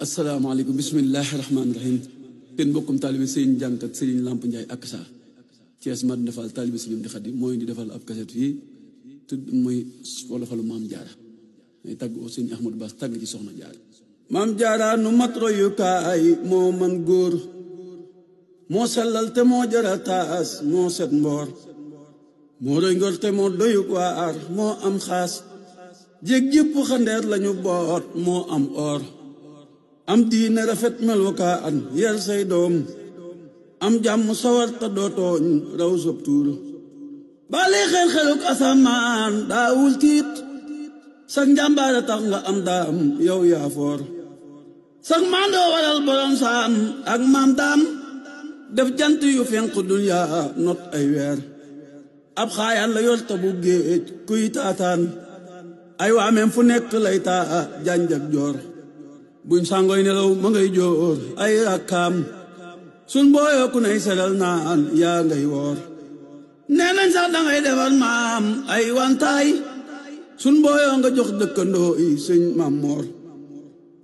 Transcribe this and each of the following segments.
asalaamaaleykum bismillahi rahmaani rahim seen mbokkum taalibe sëriñ jàngkat sëriñ Lamp Ndiaye ak sa Thiès Madina Fall taalibe sëriñ di Xadi mooy di defal ab kaset fii tudd muy wolofalu maam jaara may tagg oo sëriñ Ahmadou Bass tagg ci soxna jaara maam jaara nu mat royukaay moo man góor moo sellal te moo jara taas moo set mboor moo roy ngor te moo doyuk waar moo am xaas jéeg jëpp xandeer lañu boot moo am or am diine rafet melukaa an yar say doom am jàmm sawar ta doo tooñ raw sob tuur baale xel-xeluk asamaan daawul tiit sag njàmbaare tax nga am daam yow yaa foor sag maandoo waral borom saam ak maam daam def jant yu fenq duniyaa not ay weer ab xaayaan la yor ta bu géej kuy taataan ay waameem fu nekk lay taa janjak joor buñ sàngoy nelaw ma ngay joor ay rakkaam sun booyoo ku ney selal naan yaa ngay woor nee nañ sax dangay defar maam ay wantaay sun booyoo nga jox dëkkandoo yi sëñ Maam Moor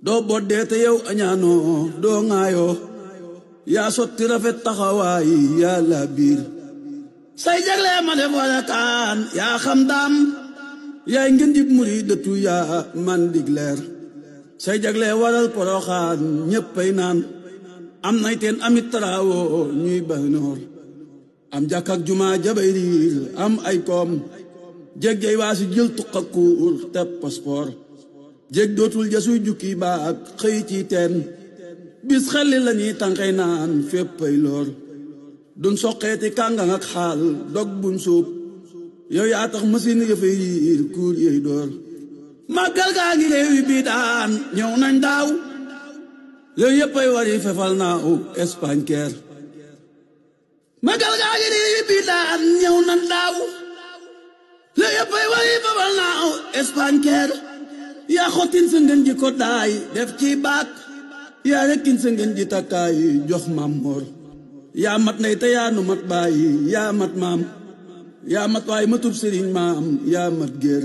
doo boddee te yow añaanoo doo ŋaayoo yaa sotti rafet taxawaay yaa la biir say jaglee ma def wala kaan yaa xam daam yaay ngeen jib muri dëttu yaa man dig leer say jagle waral poroxaan ñéppay naan am nay teen amit taraawoo ñuy bay noor am jàkk ak jumaa jabay riir am ay koom jéggey waa si jël tuqa kuur te passeport jég dootul jasuy jukki baak xëy ci teen bis xelli lañuy tànqey naan féppay loor dun soqeeti kàngang ak xaal dog buñ suub yow yaa tax machine yëfay riir kuur yey door màggal gaa ngi réew yi bii daan ñëw nañ daaw yooyu yëppay wari fefal naaw Espagne keer màggal gaa ngi réew yi bii daan ñëw nañ daaw yooyu yëppay wari fefal naaw Espagne keer yaa xottin sa ngeen ji ko daay def ci baak yaa rekkin sa ngeen ji takkaay jox Maam Moor yaa mat ndey te yaa nu mat baay yaa mat maam yaa mat waay matub sëriñ maam yaa mat géer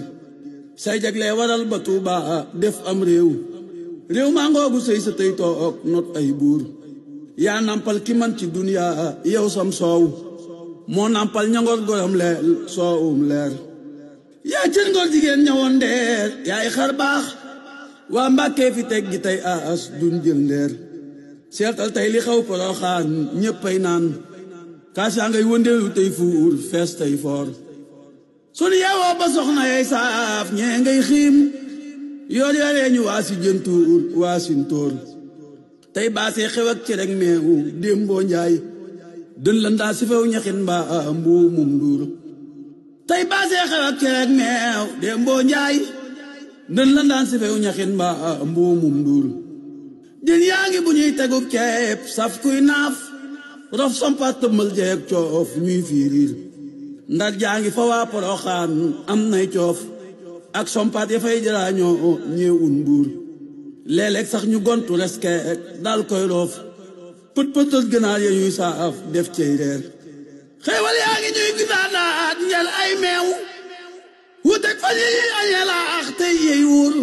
say jaglee waral ba Tuuba def am réew maa ngoogu sëy sa tey toog not ay buur yaa nampal ki man ci duniya yow sam soow moo nampal ñangor goram leel soowum leer yaa cër ngor jigéen ñëwoon ndeer yaay xar baax waa Mbàkke fi teg gi tey aas duñ jël ndeer seetal tey li xew Poroxaan ñéppay naan kaas yaa ngay wëndeelu tey fuur fees tey foor sunu yeewoo ba soxna yey saaf ñee ngay xiim yoor yoree ñu waa si jëntuur waa sin tóor tey baasee xew ak ci rek meewu démboo njaay dën la ndaa si few ñaxin mbaa mbuumum nduur tey baasee xew ak ci rek meew démboo njaay dën la ndaa si few ñaxin mbaa mbuumum nduur din yaa ngi bu ñuy tegub ceeb saf kuy naaf rof sompat tëmmal jeeg coof ñuy fiiriir ndar jaa ngi fa waa Poroxaan am nay coof ak sompat ya fay jaraañoo ñeewun mbuur léeg-léeg sax ñu gontu reskeek dal koy roof pët pëtët gënaar ya ñuy saaf def cey reer xeewal yaa ngi ñuy gisaanaat njel ay meew wutek fan yi añelaax tey yey wóor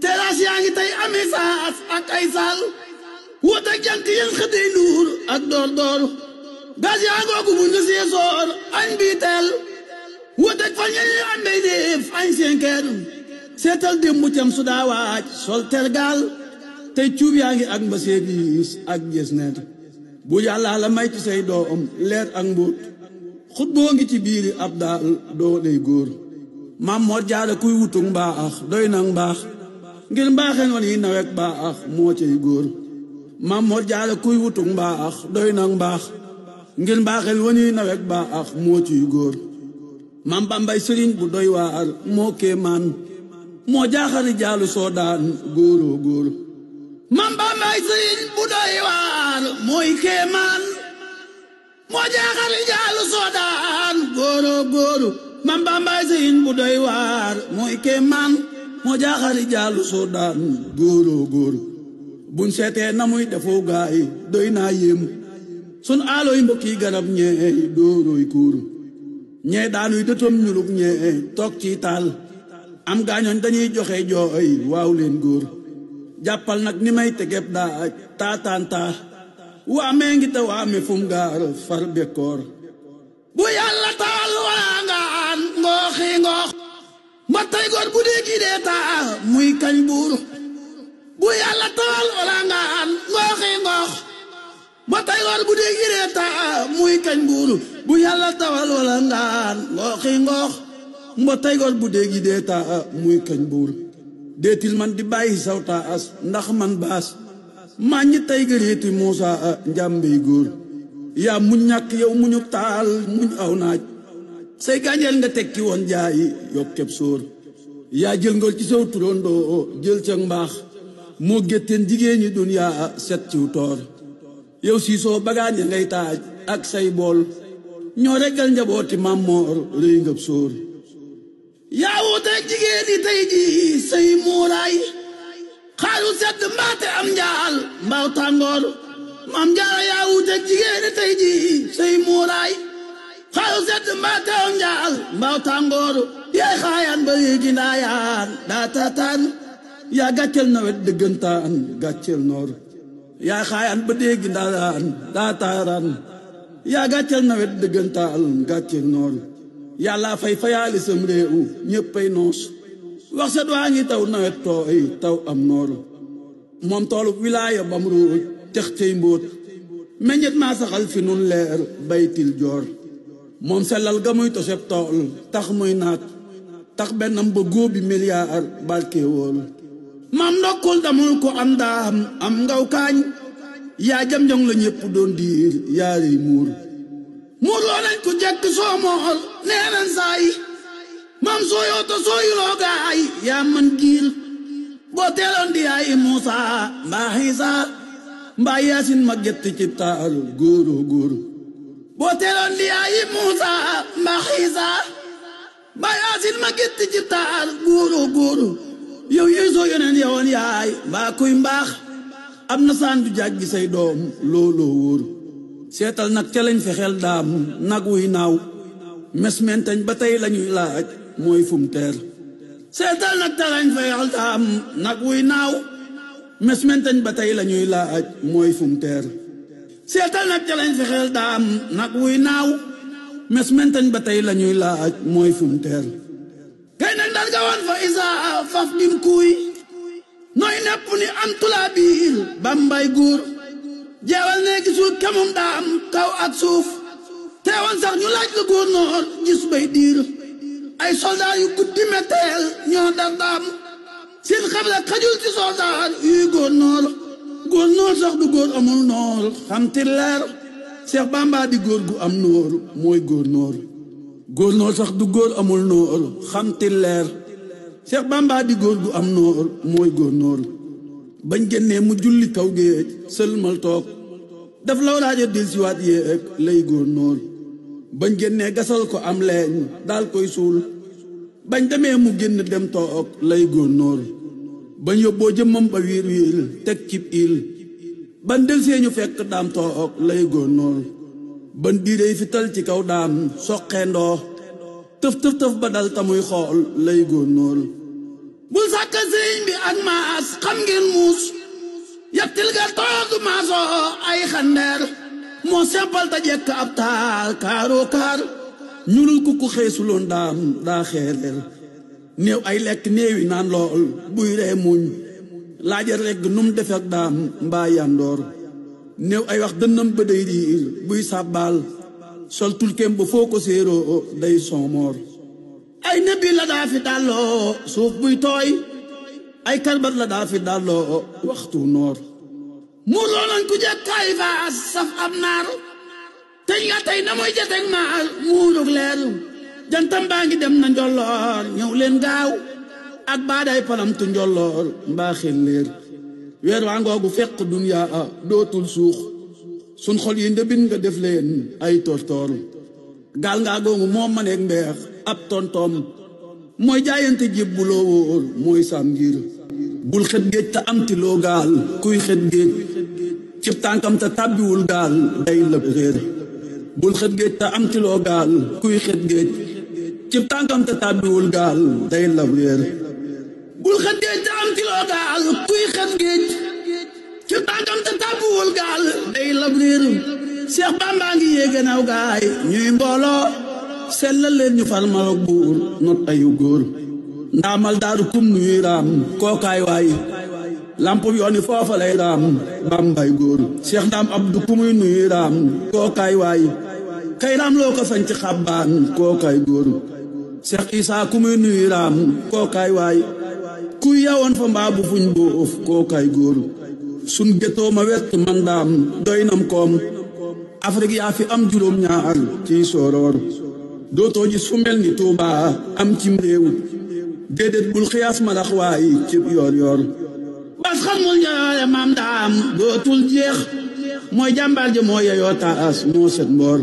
teraas yaa ngi tey ami saas ak ay saal wutek jant yéen xëtey nuur ak door door gaas yaa ngoogu bu nga seesoor añ bii teel wutek fan yéen añ bay def añ senkeer seetal démbu cam su daa waaj sol tergaal tey cuub yaa ngi ak mbaseediis ak jesneet bu yàlla la may ci say doom leer ak mbóot xut boo ngi ci biiri ab daal doo dey góor Maam Moor Jaara kuy wutuk mbaax doy nag mbaax ngir mbaaxeen wan yi nawek baax moo cay góor Maam Moor Jaara kuy wutuk mbaax doy nag mbaax ngir mbaaxeen wan yi nawek baax moo ciy góor Maam Bambay sëriñ bu doy waar moo kéemaan moo jaaxari jaalu soodaan góoroo góor Maam Bambay sëriñ bu doy waar mooy kéemaan moo jaaxari jaalu soodaan góoroo góor Maam Bambay sëriñ bu doy waar mooy kéemaan moo jaaxari jaalu soodaan góoroo góor buñ seetee na muy defoo gaay doy naa yéem sun aalooy mbokki garab ñee doorooy kuur ñee daanuy dëtom ñuluk ñee toog ci taal am gaañoñ dañuy joxe jooy waaw leen góor jàppal nag ni may tegeb daaj taataanta waamee ngi te waame fum gaar far bekkoor bu yàlla taal wala ngaan ngooxi ngoox ma tey góor bu dee gi dee taa muy kañ buur bu yàlla taal wala ngaan ngooxi ngoox ma tey góor bu dee gi dee taa muy kañ buur bu yàlla tawal wala ngaan ngooxi ngoox ma tey góor bu dee gi dee taa muy kañ buur deetil man di bàyyi saw taas ndax man baas maa ñi tey gëreeti Muusa njàmbey góor yaa muñ ñàkk yow muñu taal muñ aw naaj say gànjeel nga tekki woon jaayi yokkeb sóor yaa jël ngor ci saw turandoo jël ca mbaax moo gétteen jigéen ñi duniyaa set ciw toor yow siisoo bagaan ya ngay taaj ak say bool ñoo reggal njabooti Mammoor rëy ngëb sóor yaa wuuteeg jigéen ñi tey ji say muuraay xaaru sedd mbaate am njaal mbaaw tàngoor Maam Jaara yaa wuuteeg jigéen ñi tey ji say muuraay xaaru sedd mbaate am njaal mbaaw tàngoor yaay xaayaan ba yéegi ndaayaan daa taataan yaa gàccel nawet dëggantaan gàccel noor yaay xaayaan ba déggi ndaayaan daa taaraan yaa gàccel nawet dëggantaan gàccel noor yàlla fay fayaali sam réew ñéppay noos wax set waa ngi taw nawet tooy taw am noor moom toolu wilaaya bam ruuj tex cey mbóot meññet maa saxal fi nun leer baytil joor moom sellal ga muy toseb tool tax muy naat tax bennam ba góobi milliard barke wool maam ndokkul damul ko am daam am ngaw kaañ yaa jam jong la ñépp doon diir yaari muur loo nañ ko jekk soo mool nee nañ saay maam sooyoo to sooyuloo gaay yaa man giir boo teeloon di yaay Muusa mbaa Iisa mbaa Yaasin ma gett ci taal góoro góor boo teeloon di yaay Muusa mbaa Iisa mbaa Yaasin ma gett ci taal góoro góor yow yéy soo yoneen yowoon yaay mbaa kuy mbaax am na saan du jàggi say doom looloo wóor seetal nag ca lañ fexeel daam nag wuy naaw mes mentañ ba tey lañuy laaj mooy fum teer seetal nag ca lañ fexeel daam nag wuy naaw mes mentañ ba tey lañuy laaj mooy fum teer seetal nag ca lañ fexeel daam nag wuy naaw mes mentañ ba tey lañuy laaj mooy fum teer kay nag dal ga woon fa Isa faf dim kuuy nooy nepp ni am tulaa biir bambay góor jeewal ne gisul kemum daam kaw ak suuf teewoon sax ñu laaj la góornoor gis bay diir ay soldaar yu guddi metteel ñoo dar daam seen xabla xajul ci soldaar yuy góornoor sax du góor amul noor xam ti leer Seex Bamba di góor gu am noor mooy góornoor sax du góor amul noor xam ti leer Seex Bamba di góor gu am noor mooy góornoor bañ génnee mu julli kaw géej sëlmal toog daf law raaja dil siwaat yéeg lay góornoor bañ génnee gasal ko am leeñ daal koy suul bañ demee mu génn dem toog lay góornoor bañ yóbboo jëmmam ba wiir wiir teg cib il ban del seeñu fekk daam toog lay góornoor ban diirey fi tal ci kaw daam soqee ndoo tëf tëf tëf ba dal tamuy xool lay góornoor bul sàkka sëriñ bi ak maas xam ngeen muus yattil ga toogu maasoo ay xandeer moo sempal ta jekk ab taal kaaroo kaar ñulul kukku xeesuloon daam daa xeereer néew ay lekk néewi naan lool buy ree muñ laaja regg num defek daam mbaa yandoor néew ay wax dënnam ba day riir buy sàbbaal sol tulkeem ba foo ko séeroo day sonmoor ay nebbi la daa fi dalloo suuf buy tooy ay karbat la daa fi dalloo waxtu noor muur loo nañ ku jekkaay faas saf ab naar teñ nga tey na mooy jateg maar muurug leer jantam baa ngi dem na njolloor ñëw leen gaaw ak baaday palamtu njolloor mbaa xel leer weer waa ngoogu fekk duniyaa dootul suux sun xol yi ndëbin nga def leen ay tortoor gaal ngaa googu moo maneeg mbeex ab tontoom mooy jaayante jébbuloo wóor mooy sam ngir bul xet géej te amti loo gaal kuy xet géej cib tànkam te tàbbiwul gaal day lëb réer bul xet géej te amti loo gaal kuy xet géej cib tànkam te tàbbiwul gaal day lëb réer bul xat géej te am tiloo gaal kuy xat géej ci tànkam te tàbbuwul gaal day lab réer Seex Bamba ngi yéege naw gaay ñuy mbooloo sellal leen ñu fal malok buur not ayu góor ndaamal daaru kum nuy raam kookaay waay lamp yooni foofa lay raam Bambay góor Seex Ndaam Abdu kumuy nuy raam kookaay waay kay raam loo ko sañ ci xabbaan kookaay góor Seex Isaa kumuy nuy raam kookaay waay kuy yawoon fa mbaa bu fuñ boof kookaay góor sun gétoo ma wett man daam doy nam koom Afrique yaa fi am juróom ñaar ci sooroor dootoo gis fu mel ni Tuuba am cim réew déedéet bul xiyaas madax waay ci yoor yoor bas xamul ñoore maam daam dootul jeex mooy jàmbaar ja moo yeyoo taas moo set mboor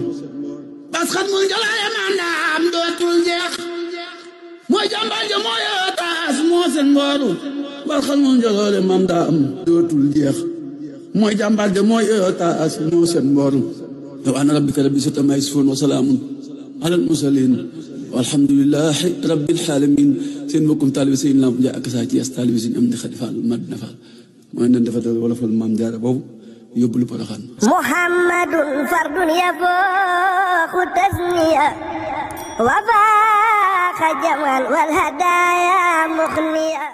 bas xamul ñoore maam daam dootul jeex mooy jàmbaar ja moo yeyoo taas moo set mboor bas xamul ñoore maam daam dootul jeex mooy jàmbaar ja moo yeyoo taas moo set mboor subhaana rabbika rabbil izzati ammaa yasifuun wa salaamun alal mursaliin walhamdulillahi rabbil aalamiin seen mbokkum taalibe Sëñ Lamp Njaay ak saa ci as taalibe Sëñ Amdi Xadi Fall Madina Fall mooy nan defatal wala fal maam jaara boobu yóbbu lu Poroxaan muhammadun fardun yafooxu tasniya wa faaxa jamal wal hadaaya muxniya